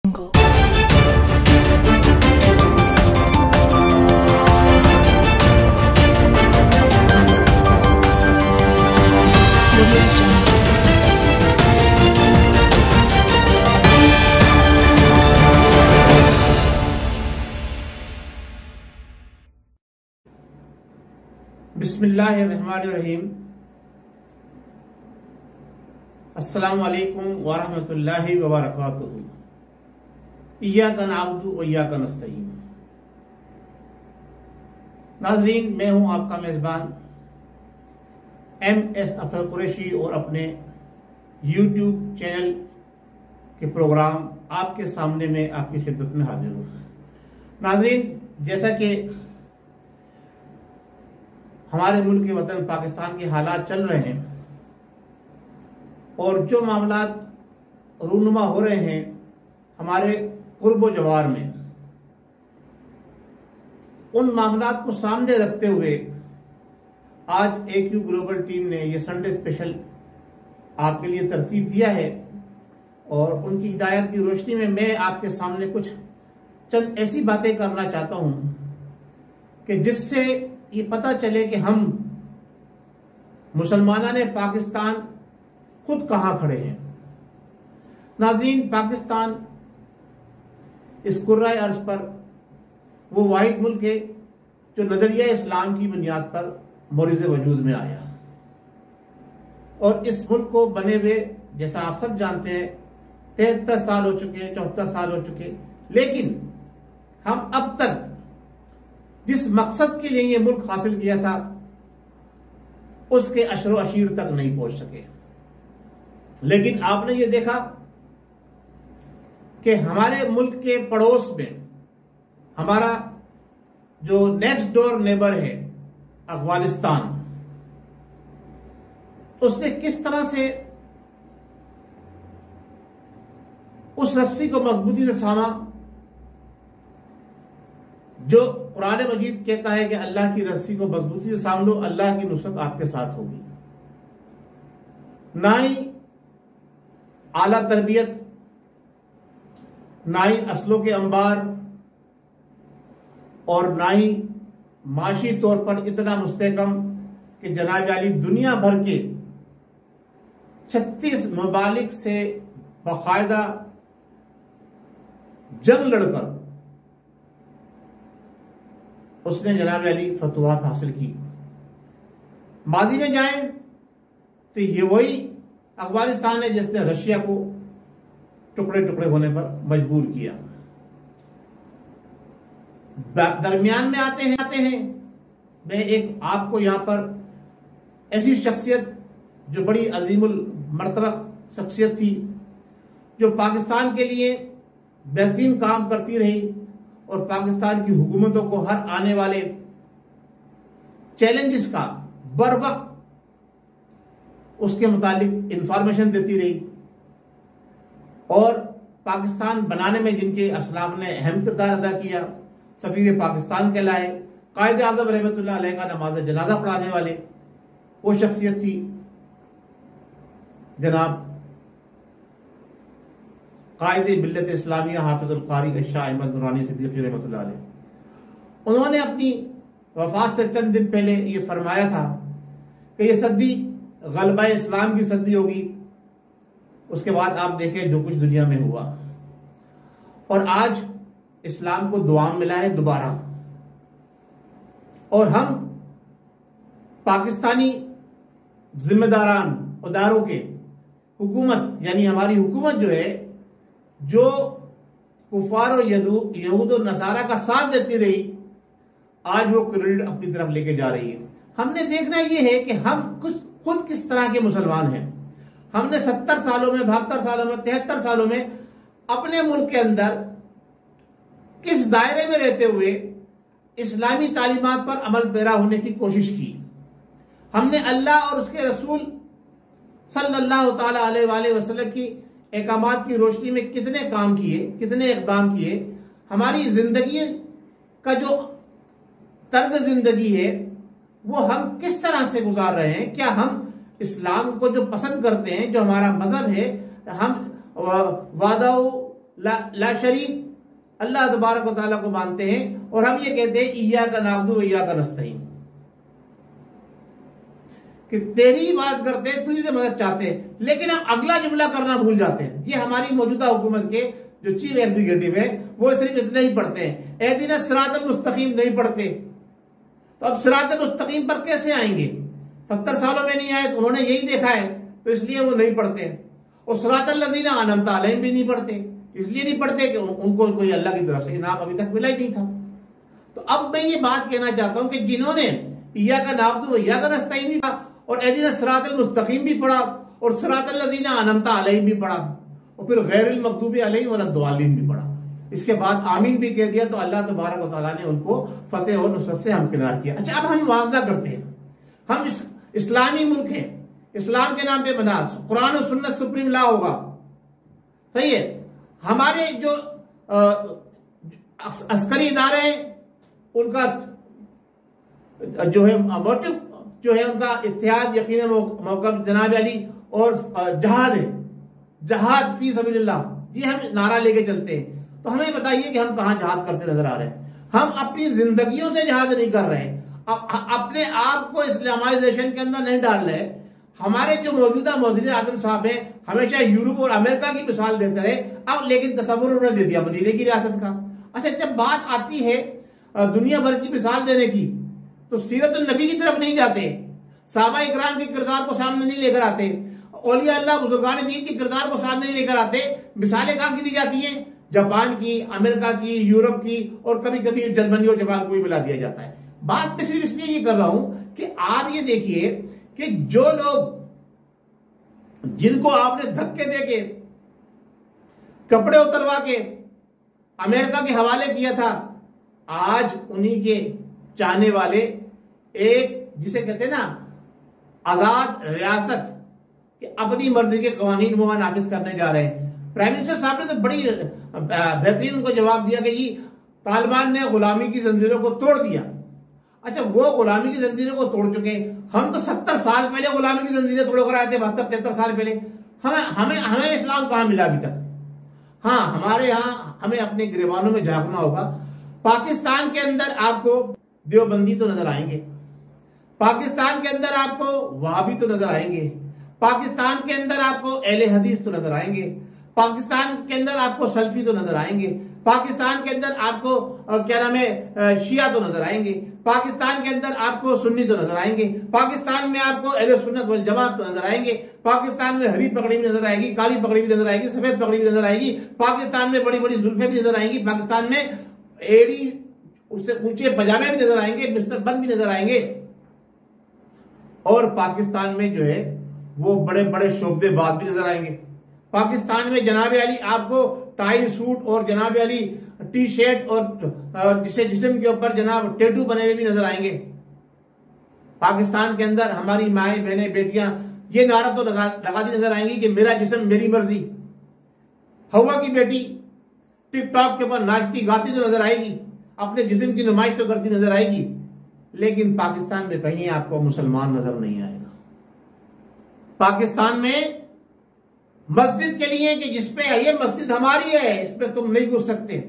बिस्मिल्लाहिर्रहमानिर्रहीम। अस्सलामु अलैकुम वरहमतुल्लाहि वबरकातुहू। इय्याका नअबुदु व इय्याका नस्तईन। नाज़रीन, मैं हूं आपका मेजबान MS अतहर कुरैशी और अपने YouTube चैनल के प्रोग्राम आपके सामने में आपकी खिदमत में हाजिर हूं। नाज़रीन, जैसा कि हमारे मुल्क के वतन पाकिस्तान के हालात चल रहे हैं और जो मामलात रूनुमा हो रहे हैं हमारे कुर्ब जवार में, उन मामलात को सामने रखते हुए आज AQ ग्लोबल टीम ने ये संडे स्पेशल आपके लिए तरतीब दिया है और उनकी हिदायत की रोशनी में मैं आपके सामने कुछ चंद ऐसी बातें करना चाहता हूं कि जिससे ये पता चले कि हम मुसलमानों ने पाकिस्तान खुद कहां खड़े हैं। नाज़रीन, पाकिस्तान इस कुर्राए अर्ज पर वो वाहिद मुल्क है जो नजरिया इस्लाम की बुनियाद पर मोरिज़ वजूद में आया और इस मुल्क को बने हुए, जैसा आप सब जानते हैं, 73 साल हो चुके, 74 साल हो चुके, लेकिन हम अब तक जिस मकसद के लिए ये मुल्क हासिल किया था उसके अशरो अशीर तक नहीं पहुंच सके। लेकिन आपने ये देखा कि हमारे मुल्क के पड़ोस में हमारा जो नेक्स्ट डोर नेबर है अफगानिस्तान, उसने किस तरह से उस रस्सी को मजबूती से थामा जो कुरान मजीद कहता है कि अल्लाह की रस्सी को मजबूती से थाम लो, अल्लाह की नुसरत आपके साथ होगी। ना ही आला तरबियत, ना ही असलों के अंबार और ना ही माशी तौर पर इतना मुस्तहकम कि जनाब अली दुनिया भर के 36 ममालिक से बाकायदा जंग लड़कर उसने जनाब अली फतुहात हासिल की। माजी में जाएं तो ये वही अफगानिस्तान है जिसने रशिया को टुकड़े टुकड़े होने पर मजबूर किया। दरमियान में आते हैं मैं एक आपको यहां पर ऐसी शख्सियत जो बड़ी अजीमुल मर्तबा शख्सियत थी, जो पाकिस्तान के लिए बेहतरीन काम करती रही और पाकिस्तान की हुकूमतों को हर आने वाले चैलेंजेस का बर वक्त उसके मुतालिक इंफॉर्मेशन देती रही और पाकिस्तान बनाने में जिनके असलाफ ने अहम किरदार अदा किया, सफीर पाकिस्तान कहलाए, कायद आजम रहमतुल्लाह अलैह का नमाज जनाजा पढ़ाने वाले वो शख्सियत थी जनाब कायदे मिल्लत इस्लामिया हाफिजुल कारी शाह अहमद नूरानी सिद्दीकी रहमतुल्लाह अलैह। उन्होंने अपनी वफात से चंद दिन पहले ये फरमाया था कि ये सदी गलबा इस्लाम की सदी होगी। उसके बाद आप देखें जो कुछ दुनिया में हुआ और आज इस्लाम को दुआ मिला है दोबारा, और हम पाकिस्तानी जिम्मेदारान उदारों के हुकूमत यानी हमारी हुकूमत जो है, जो कुफार और यहूद और नसारा का साथ देती रही, आज वो क्रेडिट अपनी तरफ लेके जा रही है। हमने देखना यह है कि हम खुद किस तरह के मुसलमान हैं। हमने 70 सालों में, 72 सालों में, 73 सालों में अपने मुल्क के अंदर किस दायरे में रहते हुए इस्लामी तालीमात पर अमल पैरा होने की कोशिश की। हमने अल्लाह और उसके रसूल सल्लल्लाहु ताला अलैहि वसल्लम की अहकामात की रोशनी में कितने काम किए, कितने इक़दाम किए। हमारी जिंदगी का जो तर्ज जिंदगी है वो हम किस तरह से गुजार रहे हैं। क्या हम इस्लाम को जो पसंद करते हैं, जो हमारा मजहब है, हम वादा ला शरीक अल्लाह तबारक व तआला को मानते हैं और हम ये कहते हैं इय्याका नअबुदु व इय्याका नस्तईन, कि तेरी बात करते हैं, तुझे से मदद चाहते हैं, लेकिन हम अगला जुमला करना भूल जाते हैं। ये हमारी मौजूदा हुकूमत के जो चीफ एग्जीक्यूटिव है वो सिर्फ इतना ही पढ़ते हैं, एहदिना सिरातल मुस्तकीम नहीं पढ़ते। तो अब सिरातल मुस्तकीम पर कैसे आएंगे? 70 सालों में नहीं आए तो उन्होंने यही देखा है, तो इसलिए वो नहीं पढ़ते। और सिरातल लज़ीना अनअमता अलैहिम भी नहीं पढ़ते, इसलिए नहीं पढ़ते कि उनको कोई अल्लाह की तरफ से इनाम अभी तक मिला ही नहीं था। तो अब मैं ये बात कहना चाहता हूं कि जिन्होंने इय्याका नअबुदु व इय्याका नस्तईन भी पढ़ा और एहदिना सिरातल मुस्तकीम भी पढ़ा और सिरातल लज़ीना अनअमता अलैहिम भी पढ़ा और फिर गैरिल मग़दूबि अलैहिम वलद्दालिन भी पढ़ा, इसके बाद आमीन भी कह दिया, तो अल्लाह तबारक व तआला ने उनको फतेह और नुसरत से हमकिनार किया। अच्छा, अब हम मुआवजा करते हैं, हम इस्लामी मुल्क हैं, इस्लाम के नाम पे बना, कुरान और सुन्नत सुप्रीम लॉ होगा, सही है। हमारे जो अस्करी इदारे हैं उनका जो है मोटिव जो है उनका इत्तेहाद यकीन मौक़िफ़ जनाब अली और जहाद है, जहाद फी सबिलिल्लाह, ये हम नारा लेके चलते हैं। तो हमें बताइए कि हम कहां जहाद करते नजर आ रहे हैं? हम अपनी जिंदगियों से जहाद नहीं कर रहे हैं, अपने आप को इस्लामाइजेशन के अंदर नहीं डाल रहे। हमारे जो मौजूदा वज़ीर आज़म साहब हैं हमेशा यूरोप और अमेरिका की मिसाल देते रहे, अब लेकिन तसव्वुर उन्होंने दे दिया मदीने की रियासत का। अच्छा, जब बात आती है दुनिया भर की मिसाल देने की तो सीरत नबी की तरफ नहीं जाते, सहाबा इकराम के किरदार को सामने नहीं लेकर आते, औलिया अल्लाह बुजुर्गान दीन के किरदार को सामने नहीं लेकर आते। मिसालें कहां की दी जाती हैं? जापान की, अमेरिका की, यूरोप की और कभी कभी जर्मनी और जापान को भी मिला दिया जाता है। बात मैं सिर्फ इसलिए ये कर रहा हूं कि आप ये देखिए कि जो लोग जिनको आपने धक्के देके कपड़े उतरवा के अमेरिका के हवाले किया था, आज उन्हीं के चाहने वाले एक जिसे कहते हैं ना आजाद रियासत कि अपनी मर्जी के कवानीन वो नाफिज करने जा रहे हैं। प्राइम मिनिस्टर साहब ने तो बड़ी बेहतरीन उनको जवाब दिया कि जी तालिबान ने गुलामी की जंजीरों को तोड़ दिया। अच्छा, वो गुलामी की जंजीरों को तोड़ चुके, हम तो 70 साल पहले गुलामी की जंजीरें तोड़ कर आए थे, 72-73 साल पहले। हमें इस्लाम कहां मिला अभी तक? हाँ, हमारे यहां हमें अपने गिरेबानों में झांकना होगा। पाकिस्तान के अंदर आपको देवबंदी तो नजर आएंगे, पाकिस्तान के अंदर आपको वहाबी तो नजर आएंगे, पाकिस्तान के अंदर आपको अहले हदीस तो नजर आएंगे, पाकिस्तान के अंदर आपको सल्फी तो नजर आएंगे, पाकिस्तान के अंदर आपको क्या नाम है शिया तो नजर आएंगे, पाकिस्तान के अंदर आपको सुन्नी तो नजर आएंगे, पाकिस्तान में आपको अहले सुन्नत वल जमात तो नजर आएंगे, पाकिस्तान में हरी पगड़ी भी नजर आएगी, काली पगड़ी भी नजर आएगी, सफेद पगड़ी भी नजर आएगी, पाकिस्तान में बड़ी बड़ी जुल्फे भी नजर आएंगी, पाकिस्तान में एड़ी उससे ऊंचे पजामे भी नजर आएंगे, बिस्तर बंद भी नजर आएंगे, और पाकिस्तान में जो है वो बड़े बड़े शोबदेबाज भी नजर आएंगे। पाकिस्तान में जनाब अली आपको टाई सूट और जनाब अली टी शर्ट और जिसे जिस्म के ऊपर जनाब टैटू बने हुए भी नजर आएंगे। पाकिस्तान के अंदर हमारी माएं बहनें बेटियां ये नारा तो लगाती नजर आएंगी कि मेरा जिस्म मेरी मर्जी। हवा की बेटी टिकटॉक के ऊपर नाचती गाती तो नजर आएगी, अपने जिस्म की नुमाइश तो करती नजर आएगी, लेकिन पाकिस्तान में कहीं आपको मुसलमान नजर नहीं आएगा। पाकिस्तान में मस्जिद के लिए कि जिसपे ये मस्जिद हमारी है, इस पे तुम नहीं घुस सकते,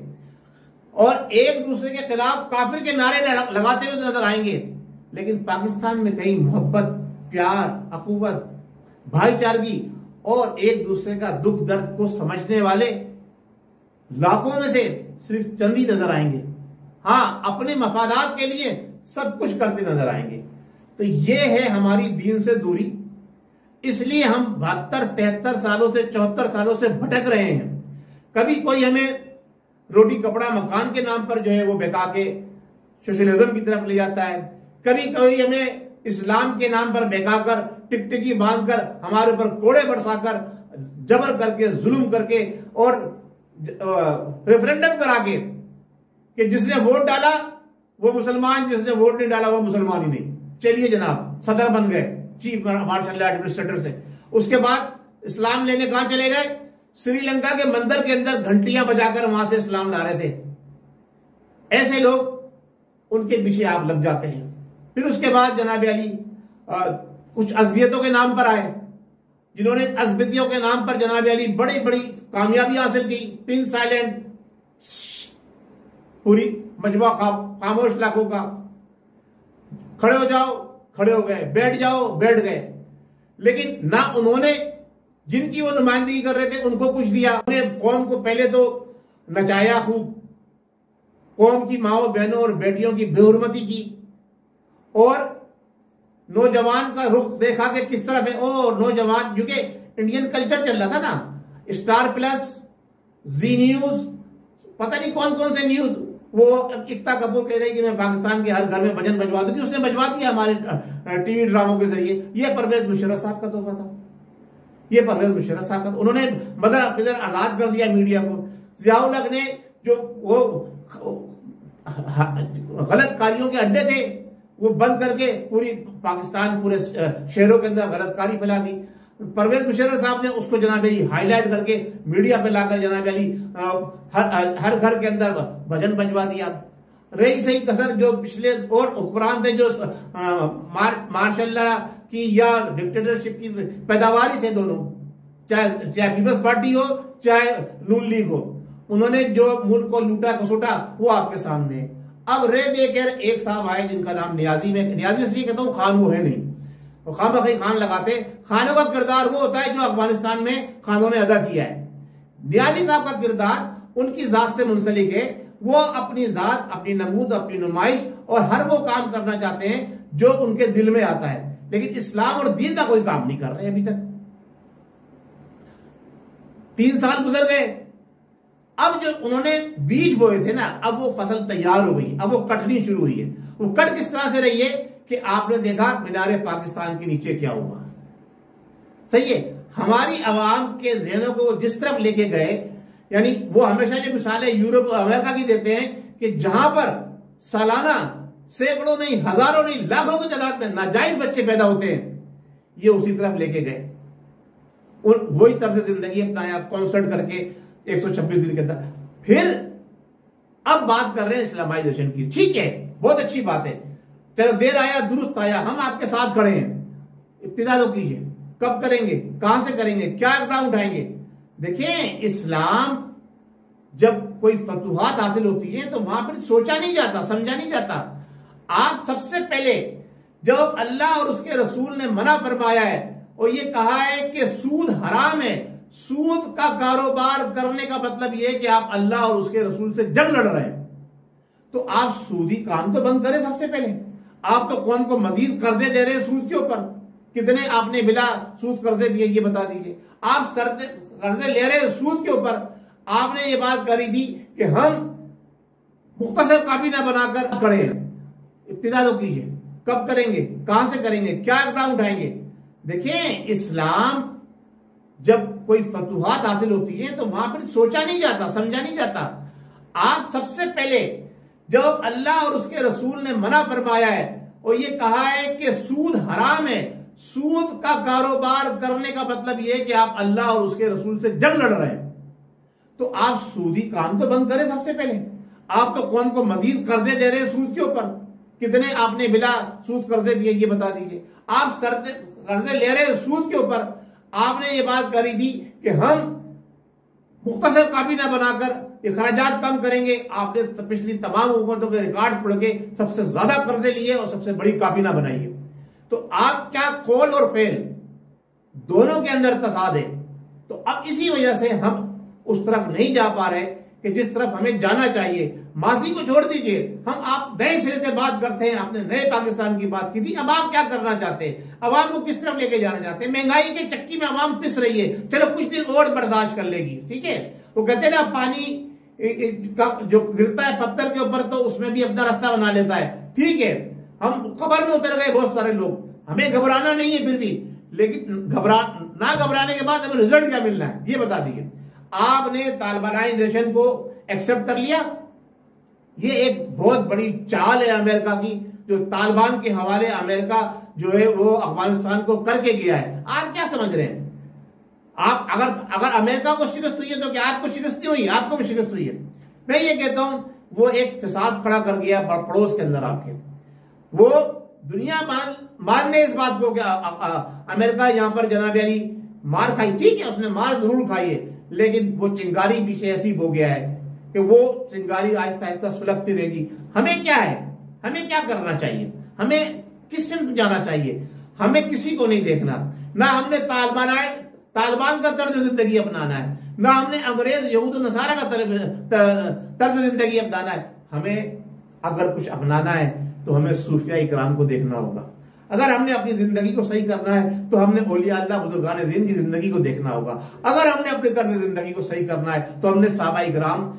और एक दूसरे के खिलाफ काफिर के नारे लगाते हुए नजर आएंगे, लेकिन पाकिस्तान में कहीं मोहब्बत, प्यार, अखुवत, भाईचारगी और एक दूसरे का दुख दर्द को समझने वाले लाखों में से सिर्फ चंद ही नजर आएंगे। हाँ, अपने मफादात के लिए सब कुछ करते नजर आएंगे। तो ये है हमारी दीन से दूरी, इसलिए हम 72-73 सालों से 74 सालों से भटक रहे हैं। कभी कोई हमें रोटी कपड़ा मकान के नाम पर जो है वो बेका के सोशलिज्म की तरफ ले जाता है, कभी कोई हमें इस्लाम के नाम पर बेकाकर टिकटिकी बांधकर हमारे ऊपर कोड़े बरसाकर जबर करके जुल्म करके और रेफरेंडम करा के कि जिसने वोट डाला वो मुसलमान, जिसने वोट नहीं डाला वो मुसलमान ही नहीं, चलिए जनाब सदर बन गए चीफ मार्शल एडमिनिस्ट्रेटर से। उसके बाद इस्लाम लेने कहां चले गए? श्रीलंका के मंदिर के अंदर घंटियां बजाकर वहां से इस्लाम ला रहे थे। ऐसे लोग उनके पीछे आप लग जाते हैं। फिर उसके बाद जनाब अली कुछ अज़बियतों के नाम पर आए, जिन्होंने असबितियों के नाम पर जनाब अली बड़ी बड़ी कामयाबी हासिल की, प्रिंस आइलैंड, पूरी मजबा खामोश लाखों का, खड़े हो जाओ खड़े हो गए, बैठ जाओ बैठ गए। लेकिन ना उन्होंने जिनकी वो नुमाइंदगी कर रहे थे उनको कुछ दिया, उन्हें कौम को पहले तो नचाया खूब, कौम की माओ बहनों और बेटियों की बेहुरमती की, और नौजवान का रुख देखा कि किस तरफ है। ओ नौजवान, क्योंकि इंडियन कल्चर चल रहा था ना, स्टार प्लस, जी न्यूज, पता नहीं कौन कौन से न्यूज, वो एकता कपूर कह रही कि मैं पाकिस्तान के हर घर में भजन बजवा दूंगी, उसने बजवा दिया हमारे टीवी ड्रामों के जरिए। ये परवेज मुशर्रफ साहब का तोहफा था, ये परवेज मुशर्रफ साहब का, उन्होंने मदर आजाद कर दिया मीडिया को। जियाउल हक ने जो वो गलत कारियों के अड्डे थे वो बंद करके पूरी पाकिस्तान, पूरे शहरों के अंदर गलतकारी फैला दी। परवेज मुशर्रफ साहब ने उसको जनाब अली हाईलाइट करके मीडिया पे लाकर जनाब अली हर घर के अंदर भजन बजवा दिया। रही सही कसर जो पिछले और हुक्मरान थे जो मार्शल्ला की या डिक्टेटरशिप की पैदावार थे दोनों, चाहे पीपल्स पार्टी हो चाहे नून लीग हो, उन्होंने जो मुल्क को लूटा कसोटा वो आपके सामने है। अब रे देकर एक साहब आए जिनका नाम नियाजी, में नियाजी इसलिए कहता हूं, खान वो है नहीं, वो खाम कहीं खान लगाते। खानों का किरदार वो होता है जो अफगानिस्तान में खानों ने अदा किया है। नियाजी साहब का किरदार उनकी जात से मुंसलिक है, वो अपनी जात, अपनी नमूद, अपनी नुमाइश और हर वो काम करना चाहते हैं जो उनके दिल में आता है, लेकिन इस्लाम और दीन का कोई काम नहीं कर रहे अभी तक। 3 साल गुजर गए, अब जो उन्होंने बीज बोए थे ना, अब वो फसल तैयार हो गई, अब वो कटनी शुरू हुई है। वो कट किस तरह से रही है कि आपने देखा मीनारे पाकिस्तान के नीचे क्या हुआ। सही है, हमारी आवाम के जहनों को जिस तरफ लेके गए, यानी वो हमेशा जो मिसालें यूरोप और अमेरिका की देते हैं कि जहां पर सालाना सैकड़ों नहीं, हजारों नहीं, लाखों की तादाद में नाजायज बच्चे पैदा होते हैं, ये उसी तरफ लेके गए। वही तर्ज जिंदगी अपनाया कॉन्सर्ट करके 126 दिन के अंदर। फिर अब बात कर रहे हैं इस्लामाइजेशन की, ठीक है, बहुत अच्छी बात है, चलो देर आया दुरुस्त आया, हम आपके साथ खड़े हैं, इब्तिदा तो कीजिए, कब करेंगे, कहां से करेंगे, क्या इकदाम उठाएंगे। देखिए, इस्लाम जब कोई फतूहात हासिल होती है तो वहां पर सोचा नहीं जाता, समझा नहीं जाता। आप सबसे पहले जब अल्लाह और उसके रसूल ने मना फरमाया है और ये कहा है कि सूद हराम है, सूद का कारोबार करने का मतलब यह है कि आप अल्लाह और उसके रसूल से जंग लड़ रहे हैं, तो आप सूदी काम तो बंद करें सबसे पहले। आप तो कौन को मजीद कर्जे दे रहे हैं सूद के ऊपर, कितने आपने बिला सूद कर्जे दिए ये बता दीजिए। आप कर्जे ले रहे हैं सूद के ऊपर, आपने ये बात करी थी कि हम मुख्तसर काबीना बनाकर खड़े हैं, इब्तिदा तो कीजिए, कब करेंगे, कहां से करेंगे, क्या इकदाम उठाएंगे। देखिए, इस्लाम जब कोई फतूहात हासिल होती है तो वहां पर सोचा नहीं जाता, समझा नहीं जाता। आप सबसे पहले जब अल्लाह और उसके रसूल ने मना फरमाया है और ये कहा है कि सूद हराम है, सूद का कारोबार करने का मतलब यह है कि आप अल्लाह और उसके रसूल से जंग लड़ रहे हैं, तो आप सूदी काम तो बंद करें सबसे पहले। आप तो कौन को मजीद कर्जे दे रहे हैं सूद के ऊपर, कितने आपने बिला सूद कर्जे दिए ये बता दीजिए। आप कर्जे ले रहे हैं सूद के ऊपर, आपने ये बात करी थी कि हम मुख्तसर काबीना बनाकर अखराजात कम करेंगे। आपने पिछली तमाम हुकूमतों के रिकॉर्ड पढ़ के सबसे ज्यादा कर्जे लिए और सबसे बड़ी काबीना बनाई है। तो आप क्या कौल और फेल दोनों के अंदर तसाद है। तो अब इसी वजह से हम उस तरफ नहीं जा पा रहे कि जिस तरफ हमें जाना चाहिए। माजी को छोड़ दीजिए, हम आप नए सिरे से बात करते हैं, आपने नए पाकिस्तान की बात की थी। अब आप क्या करना चाहते हैं, अवाम को किस तरफ लेके जाना चाहते हैं। महंगाई के चक्की में अवाम पिस रही है, चलो कुछ दिन और बर्दाश्त कर लेगी, ठीक है। वो कहते हैं ना, पानी जो गिरता है पत्थर के ऊपर तो उसमें भी अपना रास्ता बना लेता है, ठीक है। हम कब्र में उतर गए बहुत सारे लोग, हमें घबराना नहीं है फिर भी, लेकिन ना घबराने के बाद हमें रिजल्ट क्या मिलना है ये बता दीजिए। आपने तालिबानाइजेशन को एक्सेप्ट कर लिया, ये एक बहुत बड़ी चाल है अमेरिका की, जो तालिबान के हवाले अमेरिका जो है वो अफगानिस्तान को करके गया है। आप क्या समझ रहे हैं, आप अगर अमेरिका को शिकस्त हुई है तो क्या आपको शिकस्त नहीं हुई, आपको भी शिकस्त हुई है। मैं ये कहता हूं वो एक फिसाद खड़ा कर गया पड़ोस के अंदर आपके, वो दुनिया मानने इस बात को क्या अमेरिका यहां पर जनाब अली मार खाई, ठीक है उसने मार जरूर खाई है, लेकिन वो चिंगारी पीछे ऐसी हो गया है कि वो चिंगारी आहिस्ता आहिस्ता सुलगती रहेगी। हमें क्या है, हमें क्या करना चाहिए, हमें किस सिमत जाना चाहिए? हमें किसी को नहीं देखना, ना हमने तालिबान का तर्ज जिंदगी अपनाना है, ना हमने अंग्रेज यहूद नसारा का तर्ज जिंदगी अपनाना है। हमें अगर कुछ अपनाना है तो हमें सूफिया इकराम को देखना होगा। अगर हमने अपनी जिंदगी को सही करना है तो हमने औलिया अल्लाह बुजुर्गान दीन की जिंदगी को देखना होगा। अगर हमने अपने तर्ज जिंदगी को सही करना है तो हमने सहाबा इकराम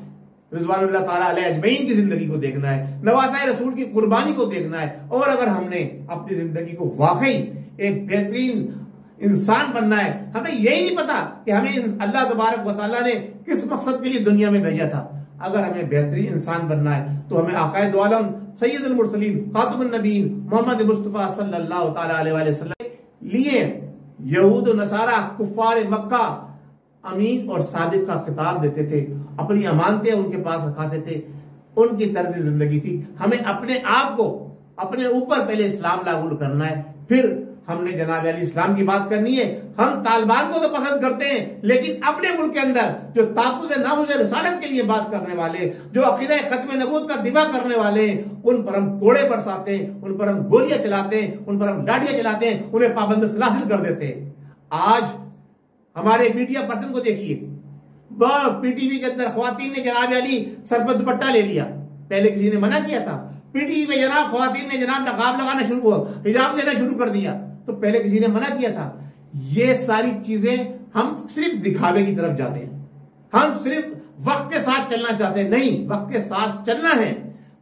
रिजवानुल्लाह ताला अलैहि अजमईन की जिंदगी को देखना है, नवासाए रसूल की कुर्बानी को देखना है। और अगर हमने अपनी जिंदगी को वाकई एक बेहतरीन इंसान बनना है, हमें यही नहीं पता कि हमें अल्लाह तबारक व तआला ने किस मकसद के लिए दुनिया में भेजा था। अगर हमें बेहतरीन इंसान बनना है तो हमें आकाए दो आलम सैयदुल मुरसलीन खातमुन नबीयीन मोहम्मद मुस्तफा सल्लल्लाहु ताला अलैहि वसल्लम लिए यहूद नसारा कुफार मक्का अमीन और सादिक का खिताब देते थे, अपनी अमानतें उनके पास रखाते थे, उनकी तर्ज जिंदगी थी। हमें अपने आप को अपने ऊपर पहले इस्लाम लागू करना है, फिर हमने जनाब अली इस्लाम की बात करनी है। हम तालिबान को तो पसंद करते हैं, लेकिन अपने मुल्क के अंदर जो ताक़ुज़ नामुज़ रिसालत के लिए बात करने वाले, जो अक़ीदा खत्म नबूवत का दिवा करने वाले हैं, उन पर हम कोड़े बरसाते हैं, उन पर हम गोलियां चलाते हैं, उन पर हम लाठियां चलाते हैं, उन्हें पाबंद सलासिल कर देते हैं। आज हमारे मीडिया पर्सन को देखिए, पीटीवी के अंदर ख्वातीन ने जनाब अली सर पर दुपट्टा ले लिया, पहले किसी ने मना किया था। पीटीवी में जनाब ख्वातीन ने जनाब नकाब लगाना शुरू, हिजाब लेना शुरू कर दिया, तो पहले किसी ने मना किया था। ये सारी चीजें हम सिर्फ दिखावे की तरफ जाते हैं, हम सिर्फ वक्त के साथ चलना चाहते हैं। नहीं, वक्त के साथ चलना है,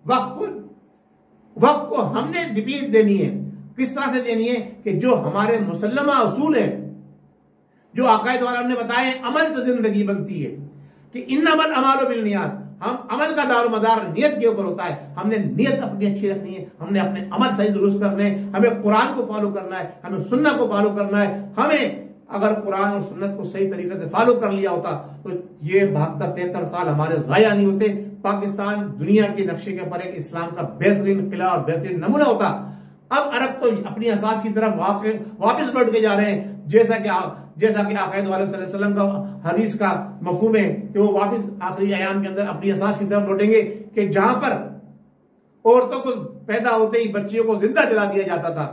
वक्त को हमने डिबेट देनी है। किस तरह से देनी है कि जो हमारे मुसल्लमा उसूल है, जो अकायद वाला हमने बताए, अमल से जिंदगी बनती है कि इन्नमल अमालु बिन्नियात, हम अमल का दारोमदार नियत के ऊपर होता है। हमने नियत अपनी अच्छी रखनी है, हमने अपने अमल सही दुरुस्त करने हैं, हमें कुरान को फॉलो करना है, हमें सुन्ना को फॉलो करना है। हमें अगर कुरान और सुन्नत को सही तरीके से फॉलो कर लिया होता तो ये 72-73 साल हमारे जाया नहीं होते। पाकिस्तान दुनिया के नक्शे के ऊपर एक इस्लाम का बेहतरीन किला और बेहतरीन नमूना होता। अब अरब तो अपनी असास की तरफ वापस लौट के जा रहे हैं, जैसा कि आक़ाए दो आलम सल्लल्लाहु अलैहि वसल्लम का हदीस का मफहूम है कि वो वापस आखिरी अयाम के अंदर अपनी असास की तरफ लौटेंगे कि जहां पर औरतों को पैदा होते ही बच्चियों को जिंदा जला दिया जाता था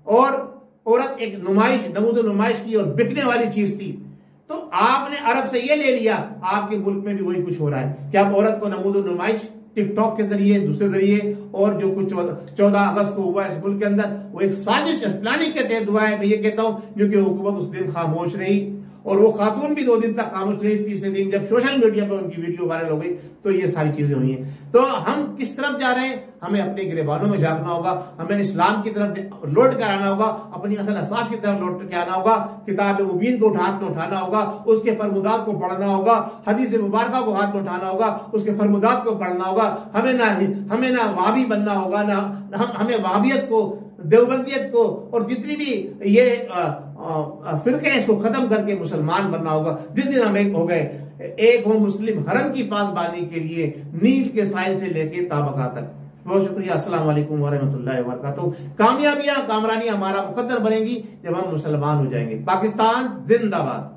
और औरत एक नुमाइश की और बिकने वाली चीज थी। तो आपने अरब से ये ले लिया, आपके मुल्क में भी वही कुछ हो रहा है कि आप औरत को नुमाइश टिकटॉक के जरिए, दूसरे जरिए, और जो कुछ 14 अगस्त को हुआ इस मुल्क के अंदर, वो एक साजिश प्लानिंग के तहत हुआ है। मैं ये कहता हूं क्योंकि हुकूमत उस दिन खामोश रही और वो खातून भी 2 दिन तक खामोश रही। तीसरे दिन जब सोशल मीडिया पर उनकी वीडियो वायरल हो गई तो ये सारी चीजें हुई हैं। तो हम किस तरफ जा रहे हैं? हमें अपने गिरबानों में झांकना होगा, हमें इस्लाम की तरफ लौट कर आना होगा, अपनी असल असास की तरफ लौट के आना होगा, किताब मुबीन को हाथ में उठाना होगा, उसके फरमुदात को पढ़ना होगा, हदीस मुबारका को हाथ में उठाना होगा, उसके फरमुदात को पढ़ना होगा। हमें ना वहाबी बनना होगा, ना हमें वहाबियत को, देवबंदियत को और जितनी भी ये फिरके हैं इसको खत्म करके मुसलमान बनना होगा। जिस दिन हम एक हो गए, एक हो मुस्लिम हरम की पासबानी के लिए नील के साहिल से लेके ताबका तक। बहुत शुक्रिया। अस्सलाम वालेकुम वरहमतुल्लाहि वबरकातुहू। कामयाबियां, कामरानियां हमारा मुकद्दर बनेंगी जब हम मुसलमान हो जाएंगे। पाकिस्तान जिंदाबाद।